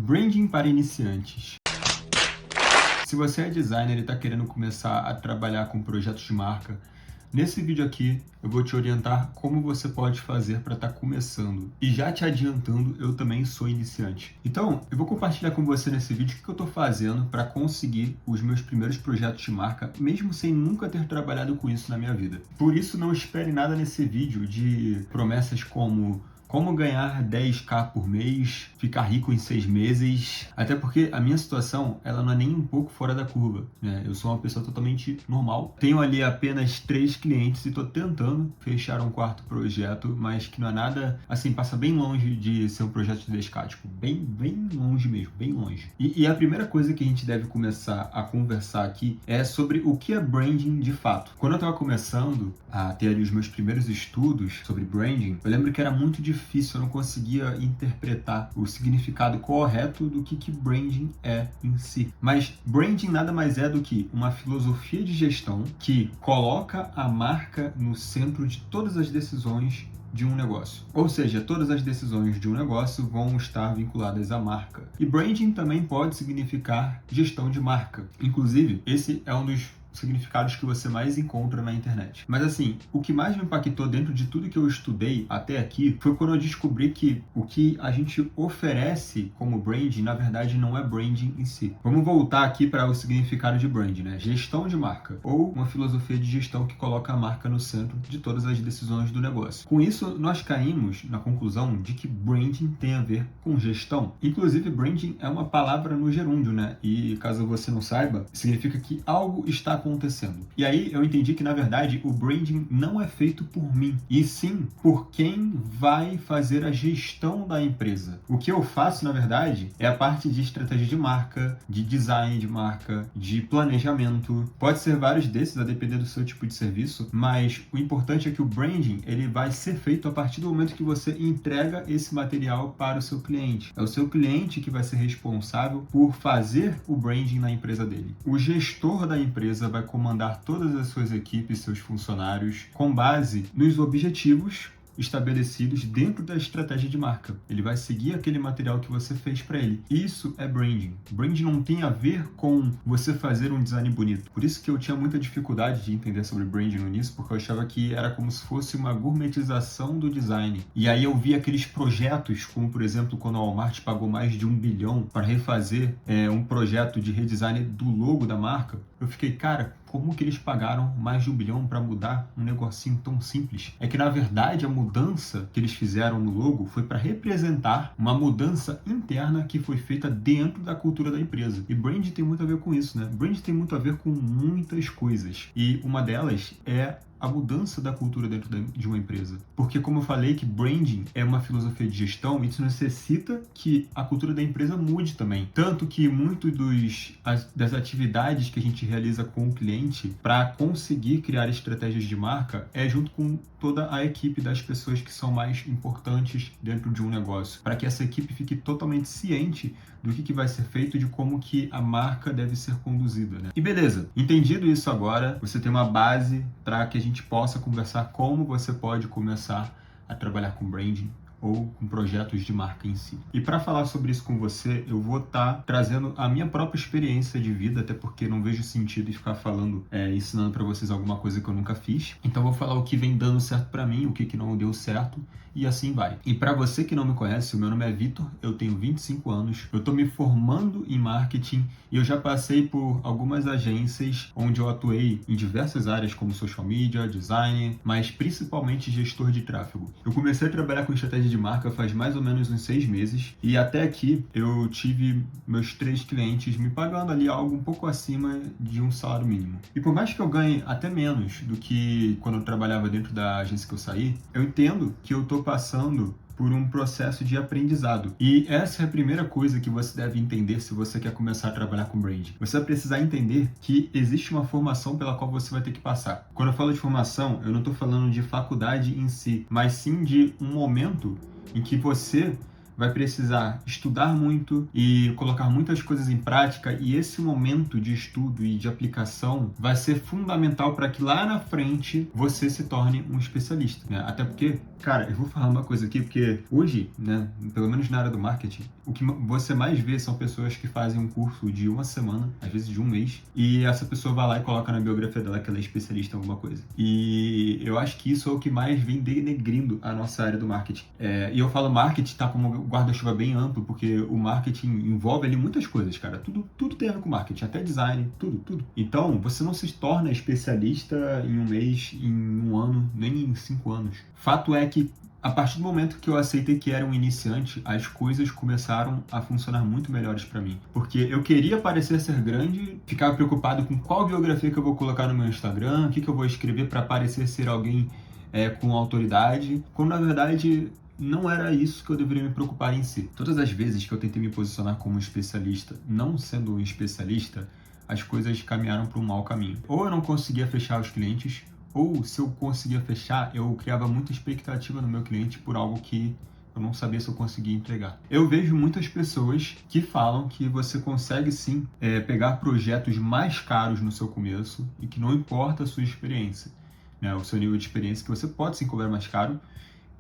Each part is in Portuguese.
Branding para iniciantes. Se você é designer e está querendo começar a trabalhar com projetos de marca, nesse vídeo aqui eu vou te orientar como você pode fazer para estar começando. E já te adiantando, eu também sou iniciante. Então, eu vou compartilhar com você nesse vídeo o que eu estou fazendo para conseguir os meus primeiros projetos de marca, mesmo sem nunca ter trabalhado com isso na minha vida. Por isso, não espere nada nesse vídeo de promessas como ganhar 10k por mês, ficar rico em 6 meses, até porque a minha situação, ela não é nem um pouco fora da curva, né? Eu sou uma pessoa totalmente normal, tenho ali apenas 3 clientes e estou tentando fechar um quarto projeto, mas que não é nada, assim, passa bem longe de ser um projeto de 10k, tipo, bem longe mesmo, bem longe. E a primeira coisa que a gente deve começar a conversar aqui é sobre o que é branding de fato. Quando eu estava começando a ter ali os meus primeiros estudos sobre branding, eu lembro que era muito difícil, eu não conseguia interpretar o significado correto do que branding é em si. Mas branding nada mais é do que uma filosofia de gestão que coloca a marca no centro de todas as decisões de um negócio. Ou seja, todas as decisões de um negócio vão estar vinculadas à marca. E branding também pode significar gestão de marca. Inclusive, esse é um dos significados que você mais encontra na internet. Mas assim, o que mais me impactou dentro de tudo que eu estudei até aqui foi quando eu descobri que o que a gente oferece como branding, na verdade, não é branding em si. Vamos voltar aqui para o significado de branding, né? Gestão de marca, ou uma filosofia de gestão que coloca a marca no centro de todas as decisões do negócio. Com isso, nós caímos na conclusão de que branding tem a ver com gestão. Inclusive, branding é uma palavra no gerúndio, né? E caso você não saiba, significa que algo está acontecendo. E aí eu entendi que, na verdade, o branding não é feito por mim, e sim por quem vai fazer a gestão da empresa. O que eu faço, na verdade, é a parte de estratégia de marca, de design de marca, de planejamento. Pode ser vários desses, a depender do seu tipo de serviço, mas o importante é que o branding, ele vai ser feito a partir do momento que você entrega esse material para o seu cliente. É o seu cliente que vai ser responsável por fazer o branding na empresa dele. O gestor da empresa vai comandar todas as suas equipes, seus funcionários, com base nos objetivos estabelecidos dentro da estratégia de marca. Ele vai seguir aquele material que você fez para ele. Isso é branding. Branding não tem a ver com você fazer um design bonito. Por isso que eu tinha muita dificuldade de entender sobre branding no início, porque eu achava que era como se fosse uma gourmetização do design. E aí eu vi aqueles projetos, como por exemplo, quando a Walmart pagou mais de 1 bilhão para refazer um projeto de redesign do logo da marca. Eu fiquei, cara, como que eles pagaram mais de 1 bilhão para mudar um negocinho tão simples? É que, na verdade, a mudança que eles fizeram no logo foi para representar uma mudança interna que foi feita dentro da cultura da empresa. E brand tem muito a ver com isso, né? Brand tem muito a ver com muitas coisas. E uma delas é a mudança da cultura dentro de uma empresa. Porque, como eu falei, que branding é uma filosofia de gestão, isso necessita que a cultura da empresa mude também. Tanto que muito das atividades que a gente realiza com o cliente para conseguir criar estratégias de marca é junto com toda a equipe das pessoas que são mais importantes dentro de um negócio, para que essa equipe fique totalmente ciente do que vai ser feito e de como que a marca deve ser conduzida, né? E beleza, entendido isso agora, você tem uma base para que a gente possa conversar como você pode começar a trabalhar com branding ou com projetos de marca em si. E para falar sobre isso com você, eu vou estar trazendo a minha própria experiência de vida, até porque não vejo sentido em ficar falando, ensinando para vocês alguma coisa que eu nunca fiz. Então vou falar o que vem dando certo para mim, o que não deu certo, e assim vai. E para você que não me conhece, o meu nome é Vitor, eu tenho 25 anos, eu estou me formando em marketing e eu já passei por algumas agências onde eu atuei em diversas áreas como social media, design, mas principalmente gestor de tráfego. Eu comecei a trabalhar com estratégia de marca faz mais ou menos uns 6 meses e até aqui eu tive meus 3 clientes me pagando ali algo um pouco acima de um salário mínimo. E por mais que eu ganhe até menos do que quando eu trabalhava dentro da agência que eu saí, eu entendo que eu estou passando por um processo de aprendizado. E essa é a primeira coisa que você deve entender se você quer começar a trabalhar com branding. Você vai precisar entender que existe uma formação pela qual você vai ter que passar. Quando eu falo de formação, eu não estou falando de faculdade em si, mas sim de um momento em que você vai precisar estudar muito e colocar muitas coisas em prática, e esse momento de estudo e de aplicação vai ser fundamental para que lá na frente você se torne um especialista, né? Até porque, cara, eu vou falar uma coisa aqui, porque hoje, né, pelo menos na área do marketing, o que você mais vê são pessoas que fazem um curso de uma semana, às vezes de um mês, e essa pessoa vai lá e coloca na biografia dela que ela é especialista em alguma coisa. E eu acho que isso é o que mais vem denegrindo a nossa área do marketing. E eu falo marketing, tá como um guarda-chuva bem amplo, porque o marketing envolve ali muitas coisas, cara. Tudo tem a ver com marketing, até design, tudo. Então, você não se torna especialista em um mês, em um ano, nem em 5 anos. Fato é que, a partir do momento que eu aceitei que era um iniciante, as coisas começaram a funcionar muito melhores para mim. Porque eu queria parecer ser grande, ficava preocupado com qual biografia que eu vou colocar no meu Instagram, o que eu vou escrever para parecer ser alguém com autoridade, quando na verdade não era isso que eu deveria me preocupar em si. Todas as vezes que eu tentei me posicionar como especialista, não sendo um especialista, as coisas caminharam para um mau caminho. Ou eu não conseguia fechar os clientes, ou se eu conseguia fechar, eu criava muita expectativa no meu cliente por algo que eu não sabia se eu conseguia entregar. Eu vejo muitas pessoas que falam que você consegue sim pegar projetos mais caros no seu começo e que não importa a sua experiência, né, o seu nível de experiência, que você pode sim cobrar mais caro.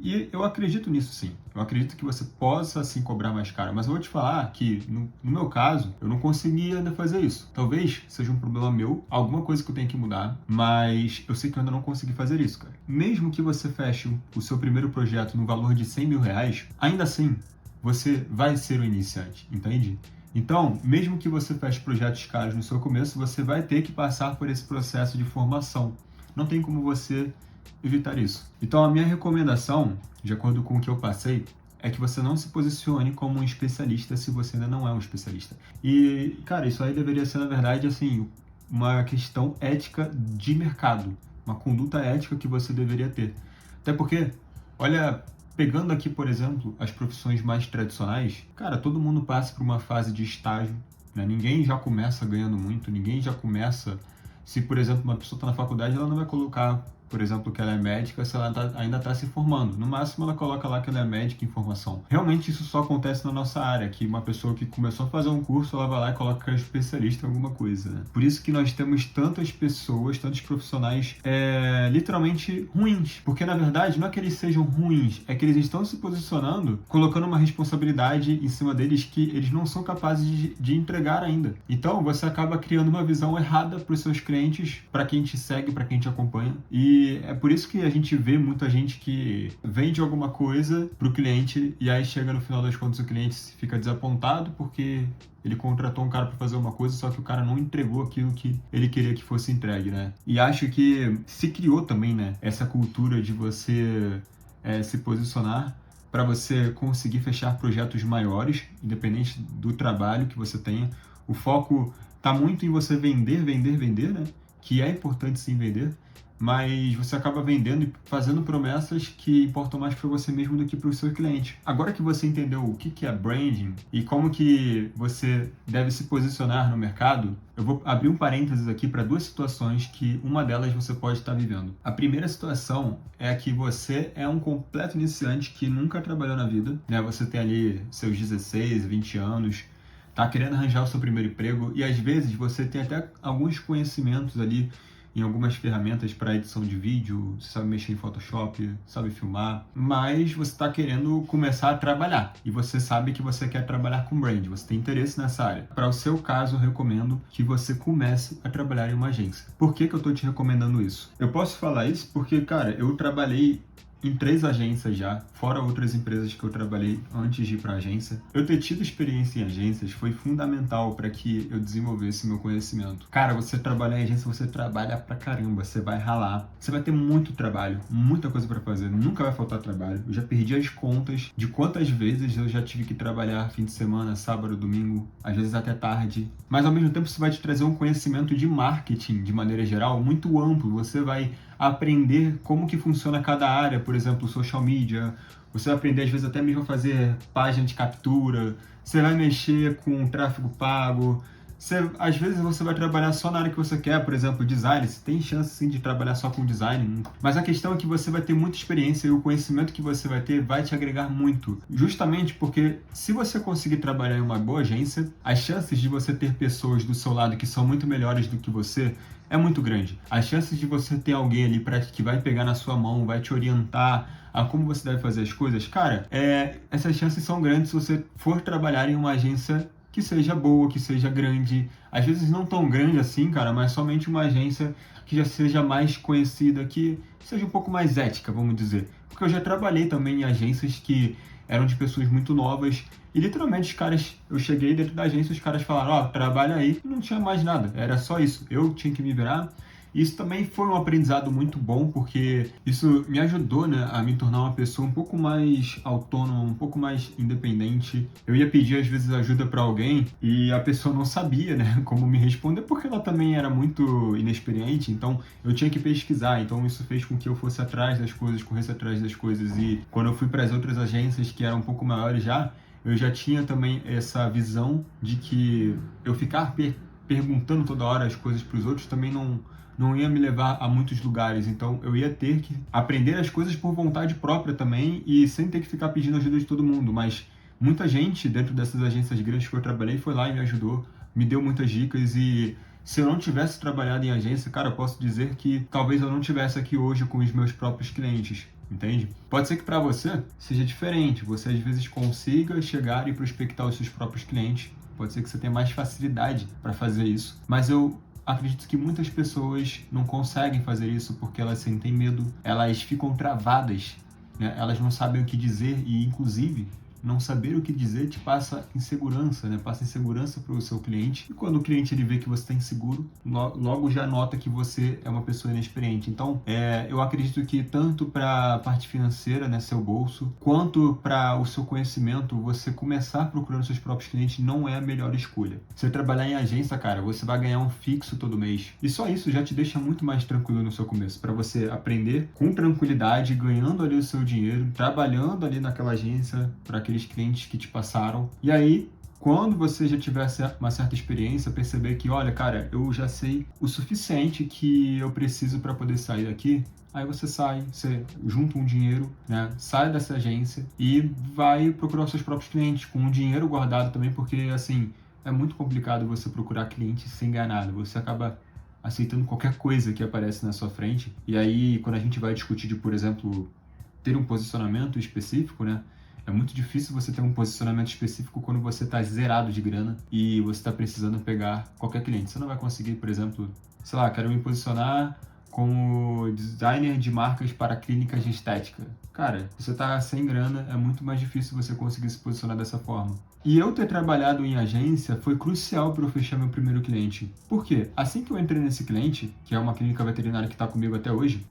E eu acredito nisso sim. Eu acredito que você possa sim cobrar mais caro. Mas eu vou te falar que, no meu caso, eu não consegui ainda fazer isso. Talvez seja um problema meu, alguma coisa que eu tenho que mudar, mas eu sei que eu ainda não consegui fazer isso, cara. Mesmo que você feche o seu primeiro projeto no valor de R$100 mil, ainda assim, você vai ser o iniciante, entende? Então, mesmo que você feche projetos caros no seu começo, você vai ter que passar por esse processo de formação. Não tem como você evitar isso. Então, a minha recomendação, de acordo com o que eu passei, é que você não se posicione como um especialista se você ainda não é um especialista. E, cara, isso aí deveria ser, na verdade, assim, uma questão ética de mercado, uma conduta ética que você deveria ter. Até porque, olha, pegando aqui, por exemplo, as profissões mais tradicionais, cara, todo mundo passa por uma fase de estágio, né? Ninguém já começa ganhando muito, ninguém já começa... Se, por exemplo, uma pessoa está na faculdade, ela não vai colocar, por exemplo, que ela é médica se ela ainda está se formando. No máximo, ela coloca lá que ela é médica em formação. Realmente, isso só acontece na nossa área, que uma pessoa que começou a fazer um curso, ela vai lá e coloca que é especialista em alguma coisa, né? Por isso que nós temos tantas pessoas, tantos profissionais, literalmente ruins. Porque, na verdade, não é que eles sejam ruins, é que eles estão se posicionando, colocando uma responsabilidade em cima deles que eles não são capazes de entregar ainda. Então, você acaba criando uma visão errada para os seus clientes, para quem te segue, para quem te acompanha. E é por isso que a gente vê muita gente que vende alguma coisa para o cliente e aí chega no final das contas o cliente fica desapontado porque ele contratou um cara para fazer uma coisa, só que o cara não entregou aquilo que ele queria que fosse entregue, né? E acho que se criou também, né, essa cultura de você se posicionar para você conseguir fechar projetos maiores, independente do trabalho que você tenha. O foco está muito em você vender, né? Que é importante sim vender, mas você acaba vendendo e fazendo promessas que importam mais para você mesmo do que para o seu cliente. Agora que você entendeu o que é branding e como que você deve se posicionar no mercado, eu vou abrir um parênteses aqui para 2 situações que uma delas você pode estar vivendo. A primeira situação é que você é um completo iniciante que nunca trabalhou na vida, né? Você tem ali seus 16, 20 anos, tá querendo arranjar o seu primeiro emprego e às vezes você tem até alguns conhecimentos ali em algumas ferramentas para edição de vídeo, você sabe mexer em Photoshop, sabe filmar, mas você está querendo começar a trabalhar e você sabe que você quer trabalhar com brand, você tem interesse nessa área. Para o seu caso, eu recomendo que você comece a trabalhar em uma agência. Por que eu estou te recomendando isso? Eu posso falar isso porque, cara, eu trabalhei em 3 agências já, fora outras empresas que eu trabalhei antes de ir para a agência. Eu ter tido experiência em agências foi fundamental para que eu desenvolvesse meu conhecimento. Cara, você trabalhar em agência, você trabalha pra caramba, você vai ralar, você vai ter muito trabalho, muita coisa para fazer, nunca vai faltar trabalho. Eu já perdi as contas de quantas vezes eu já tive que trabalhar fim de semana, sábado, domingo, às vezes até tarde. Mas ao mesmo tempo isso vai te trazer um conhecimento de marketing, de maneira geral, muito amplo. Você vai aprender como que funciona cada área, por exemplo, social media, você vai aprender às vezes até mesmo a fazer página de captura, você vai mexer com tráfego pago, Às vezes você vai trabalhar só na área que você quer, por exemplo, design. Você tem chance sim de trabalhar só com design, mas a questão é que você vai ter muita experiência e o conhecimento que você vai ter vai te agregar muito. Justamente porque se você conseguir trabalhar em uma boa agência, as chances de você ter pessoas do seu lado que são muito melhores do que você é muito grande. As chances de você ter alguém ali que vai pegar na sua mão, vai te orientar a como você deve fazer as coisas, cara, essas chances são grandes se você for trabalhar em uma agência que seja boa, que seja grande. Às vezes não tão grande assim, cara, mas somente uma agência que já seja mais conhecida, que seja um pouco mais ética, vamos dizer. Porque eu já trabalhei também em agências que eram de pessoas muito novas e literalmente os caras, eu cheguei dentro da agência, os caras falaram, ó, trabalha aí, e não tinha mais nada, era só isso. Eu tinha que me virar. Isso também foi um aprendizado muito bom, porque isso me ajudou, né, a me tornar uma pessoa um pouco mais autônoma, um pouco mais independente. Eu ia pedir, às vezes, ajuda para alguém e a pessoa não sabia, né, como me responder, porque ela também era muito inexperiente, então eu tinha que pesquisar. Então isso fez com que eu fosse atrás das coisas, corresse atrás das coisas. E quando eu fui para as outras agências, que eram um pouco maiores já, eu já tinha também essa visão de que eu ficar perguntando toda hora as coisas para os outros também não ia me levar a muitos lugares. Então eu ia ter que aprender as coisas por vontade própria também e sem ter que ficar pedindo ajuda de todo mundo. Mas muita gente dentro dessas agências grandes que eu trabalhei foi lá e me ajudou, me deu muitas dicas. E se eu não tivesse trabalhado em agência, cara, eu posso dizer que talvez eu não tivesse aqui hoje com os meus próprios clientes. Entende? Pode ser que para você seja diferente, você às vezes consiga chegar e prospectar os seus próprios clientes, pode ser que você tenha mais facilidade para fazer isso, mas eu acredito que muitas pessoas não conseguem fazer isso porque elas sentem medo, elas ficam travadas, né? Elas não sabem o que dizer e, inclusive, não saber o que dizer te passa insegurança, né? Passa insegurança para o seu cliente. E quando o cliente ele vê que você está inseguro, logo já nota que você é uma pessoa inexperiente. Então, eu acredito que tanto para a parte financeira, né, seu bolso, quanto para o seu conhecimento, você começar procurando seus próprios clientes não é a melhor escolha. Você trabalhar em agência, cara, você vai ganhar um fixo todo mês. E só isso já te deixa muito mais tranquilo no seu começo, para você aprender com tranquilidade, ganhando ali o seu dinheiro, trabalhando ali naquela agência para aqueles clientes que te passaram. E aí, quando você já tiver uma certa experiência, perceber que, olha, cara, eu já sei o suficiente que eu preciso para poder sair daqui, aí você sai, você junta um dinheiro, né, sai dessa agência e vai procurar os seus próprios clientes, com o dinheiro guardado também, porque, assim, é muito complicado você procurar cliente sem ganhar nada. Você acaba aceitando qualquer coisa que aparece na sua frente. E aí, quando a gente vai discutir de, por exemplo, ter um posicionamento específico, né, é muito difícil você ter um posicionamento específico quando você está zerado de grana e você está precisando pegar qualquer cliente. Você não vai conseguir, por exemplo, sei lá, quero me posicionar como designer de marcas para clínicas de estética. Cara, você tá sem grana, é muito mais difícil você conseguir se posicionar dessa forma. E eu ter trabalhado em agência foi crucial para eu fechar meu primeiro cliente. Por quê? Assim que eu entrei nesse cliente, que é uma clínica veterinária que está comigo até hoje,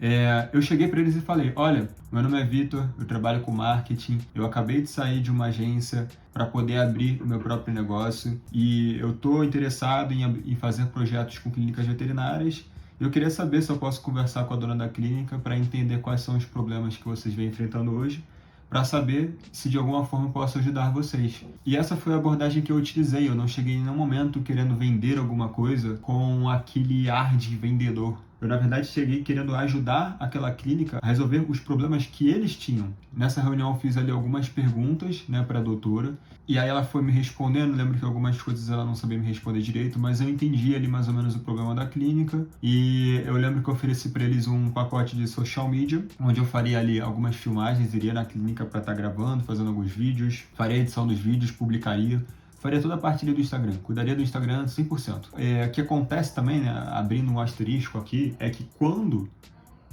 eu cheguei para eles e falei, olha, meu nome é Vitor, eu trabalho com marketing, eu acabei de sair de uma agência para poder abrir o meu próprio negócio e eu estou interessado em fazer projetos com clínicas veterinárias. Eu queria saber se eu posso conversar com a dona da clínica para entender quais são os problemas que vocês vêm enfrentando hoje, para saber se de alguma forma eu posso ajudar vocês. E essa foi a abordagem que eu utilizei. Eu não cheguei em nenhum momento querendo vender alguma coisa com aquele ar de vendedor. Eu, na verdade, cheguei querendo ajudar aquela clínica a resolver os problemas que eles tinham. Nessa reunião, eu fiz ali algumas perguntas, né, para a doutora, e aí ela foi me respondendo. Lembro que algumas coisas ela não sabia me responder direito, mas eu entendi ali mais ou menos o problema da clínica, e eu lembro que eu ofereci para eles um pacote de social media, onde eu faria ali algumas filmagens, iria na clínica para estar gravando, fazendo alguns vídeos, faria a edição dos vídeos, publicaria. Faria toda a parte ali do Instagram, cuidaria do Instagram 100%. O que acontece também, né, abrindo um asterisco aqui, é que quando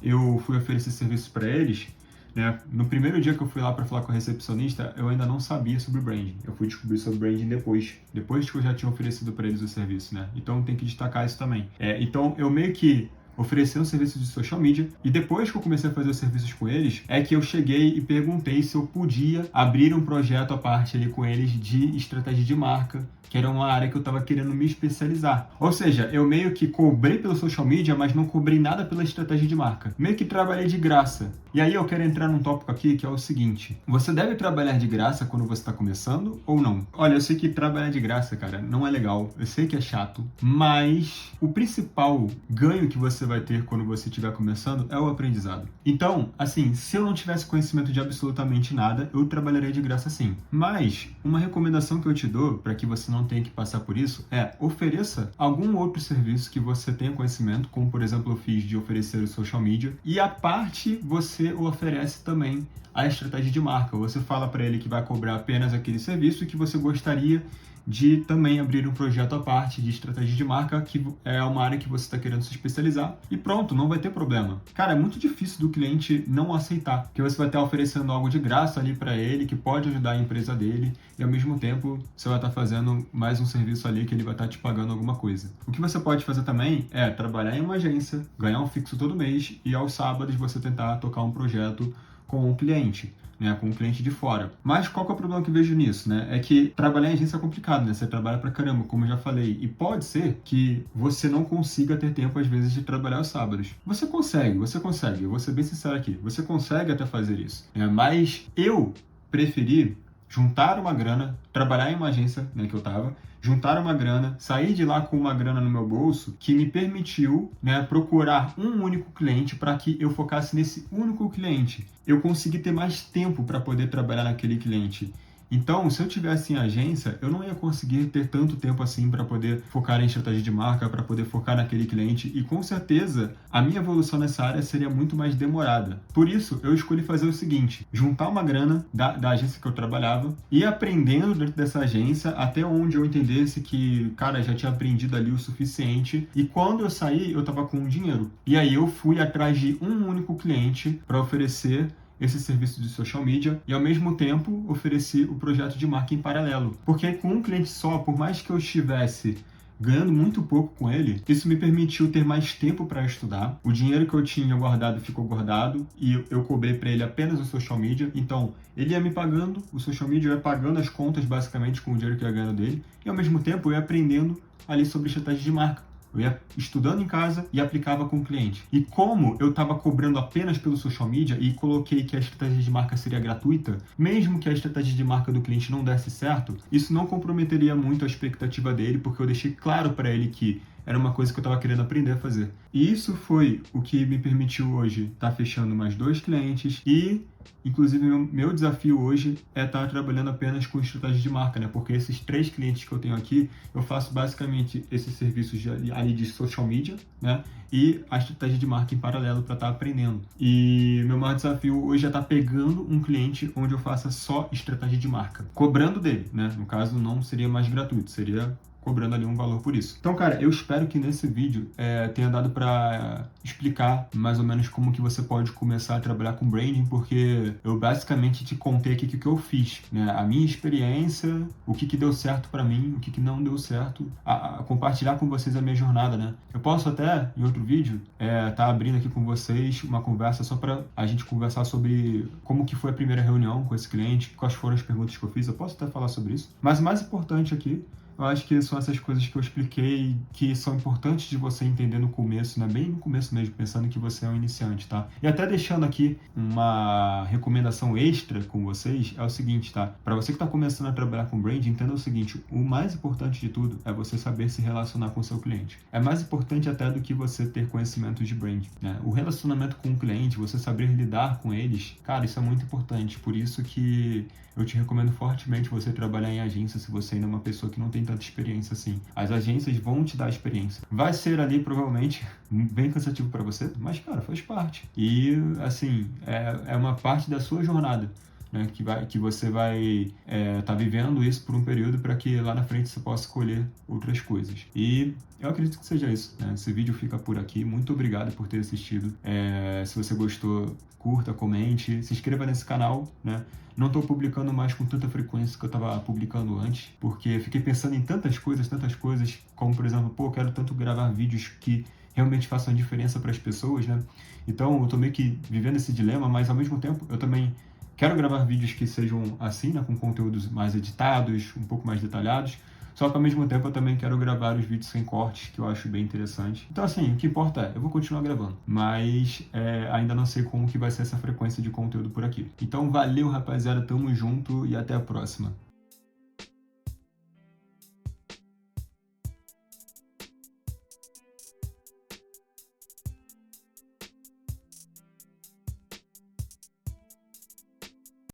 eu fui oferecer serviço para eles, né, no primeiro dia que eu fui lá para falar com a recepcionista, eu ainda não sabia sobre branding. Eu fui descobrir sobre branding depois que eu já tinha oferecido para eles o serviço, né? Então tem que destacar isso também. Então eu meio que oferecer um serviço de social media. E depois que eu comecei a fazer os serviços com eles, é que eu cheguei e perguntei se eu podia abrir um projeto à parte ali com eles de estratégia de marca, que era uma área que eu estava querendo me especializar. Ou seja, eu meio que cobrei pelo social media, mas não cobrei nada pela estratégia de marca. Meio que trabalhei de graça. E aí eu quero entrar num tópico aqui que é o seguinte: você deve trabalhar de graça quando você está começando ou não? Olha, eu sei que trabalhar de graça, cara, não é legal. Eu sei que é chato, mas o principal ganho que você vai ter quando você estiver começando é o aprendizado. Então, assim, se eu não tivesse conhecimento de absolutamente nada, eu trabalharia de graça sim. Mas uma recomendação que eu te dou para que você não tenha que passar por isso é: ofereça algum outro serviço que você tenha conhecimento, como por exemplo eu fiz de oferecer o social media, e a parte você oferece também a estratégia de marca. Você fala para ele que vai cobrar apenas aquele serviço e que você gostaria de também abrir um projeto à parte de estratégia de marca, que é uma área que você está querendo se especializar, e pronto, não vai ter problema. Cara, é muito difícil do cliente não aceitar, porque você vai estar oferecendo algo de graça ali para ele, que pode ajudar a empresa dele, e ao mesmo tempo você vai estar fazendo mais um serviço ali que ele vai estar te pagando alguma coisa. O que você pode fazer também é trabalhar em uma agência, ganhar um fixo todo mês, e aos sábados você tentar tocar um projeto com o cliente, né, com o cliente de fora. Mas qual que é o problema que eu vejo nisso, né? É que trabalhar em agência é complicado, né? Você trabalha pra caramba, como eu já falei. E pode ser que você não consiga ter tempo, às vezes, de trabalhar aos sábados. Você consegue. Eu vou ser bem sincero aqui. Você consegue até fazer isso, né? Mas eu preferi juntar uma grana, trabalhar em uma agência, né, que eu tava, juntar uma grana, sair de lá com uma grana no meu bolso, que me permitiu, né, procurar um único cliente para que eu focasse nesse único cliente. Eu consegui ter mais tempo para poder trabalhar naquele cliente. Então, se eu tivesse em agência, eu não ia conseguir ter tanto tempo assim para poder focar em estratégia de marca, para poder focar naquele cliente, e com certeza a minha evolução nessa área seria muito mais demorada. Por isso, eu escolhi fazer o seguinte: juntar uma grana da agência que eu trabalhava e ir aprendendo dentro dessa agência até onde eu entendesse que, cara, já tinha aprendido ali o suficiente, e quando eu saí, eu estava com dinheiro. E aí eu fui atrás de um único cliente para oferecer esse serviço de social media e, ao mesmo tempo, ofereci o projeto de marca em paralelo. Porque com um cliente só, por mais que eu estivesse ganhando muito pouco com ele, isso me permitiu ter mais tempo para estudar. O dinheiro que eu tinha guardado ficou guardado e eu cobrei para ele apenas o social media. Então, ele ia me pagando, o social media ia pagando as contas basicamente com o dinheiro que eu ia ganhando dele, e ao mesmo tempo eu ia aprendendo ali sobre estratégia de marca. Eu ia estudando em casa e aplicava com o cliente. E como eu estava cobrando apenas pelo social media e coloquei que a estratégia de marca seria gratuita, mesmo que a estratégia de marca do cliente não desse certo, isso não comprometeria muito a expectativa dele, porque eu deixei claro para ele que era uma coisa que eu estava querendo aprender a fazer. E isso foi o que me permitiu hoje estar fechando mais 2 clientes e, inclusive, meu desafio hoje é estar trabalhando apenas com estratégia de marca, né? Porque esses 3 clientes que eu tenho aqui, eu faço basicamente esses serviços ali de social media, né? E a estratégia de marca em paralelo para estar aprendendo. E meu maior desafio hoje é estar pegando um cliente onde eu faça só estratégia de marca, cobrando dele, né? No caso, não seria mais gratuito, seria cobrando ali um valor por isso. Então, cara, eu espero que nesse vídeo tenha dado para explicar mais ou menos como que você pode começar a trabalhar com branding, porque eu basicamente te contei aqui o que eu fiz, né? A minha experiência, o que deu certo para mim, o que não deu certo, a compartilhar com vocês a minha jornada, né? Eu posso até, em outro vídeo, tá abrindo aqui com vocês uma conversa só para a gente conversar sobre como que foi a primeira reunião com esse cliente, quais foram as perguntas que eu fiz, eu posso até falar sobre isso. Mas o mais importante aqui, eu acho que são essas coisas que eu expliquei que são importantes de você entender no começo, né? Bem no começo mesmo, pensando que você é um iniciante, tá? E até deixando aqui uma recomendação extra com vocês, é o seguinte, tá? Para você que está começando a trabalhar com branding, entenda o seguinte: o mais importante de tudo é você saber se relacionar com o seu cliente. É mais importante até do que você ter conhecimento de branding, né? O relacionamento com o cliente, você saber lidar com eles, cara, isso é muito importante. Por isso que eu te recomendo fortemente você trabalhar em agência se você ainda é uma pessoa que não tem tanta experiência assim. As agências vão te dar experiência. Vai ser ali, provavelmente, bem cansativo para você, mas, cara, faz parte. E, assim, é uma parte da sua jornada, né, que você vai tá vivendo isso por um período para que lá na frente você possa escolher outras coisas. E eu acredito que seja isso, né? Esse vídeo fica por aqui. Muito obrigado por ter assistido. Se você gostou, curta, comente, se inscreva nesse canal, né? Não estou publicando mais com tanta frequência que eu estava publicando antes, porque fiquei pensando em tantas coisas, como, por exemplo, eu quero tanto gravar vídeos que realmente façam diferença para as pessoas, né? Então, eu tô meio que vivendo esse dilema, mas ao mesmo tempo eu também quero gravar vídeos que sejam assim, né, com conteúdos mais editados, um pouco mais detalhados, só que ao mesmo tempo eu também quero gravar os vídeos sem cortes, que eu acho bem interessante. Então assim, o que importa é, eu vou continuar gravando, mas ainda não sei como que vai ser essa frequência de conteúdo por aqui. Então valeu, rapaziada, tamo junto e até a próxima.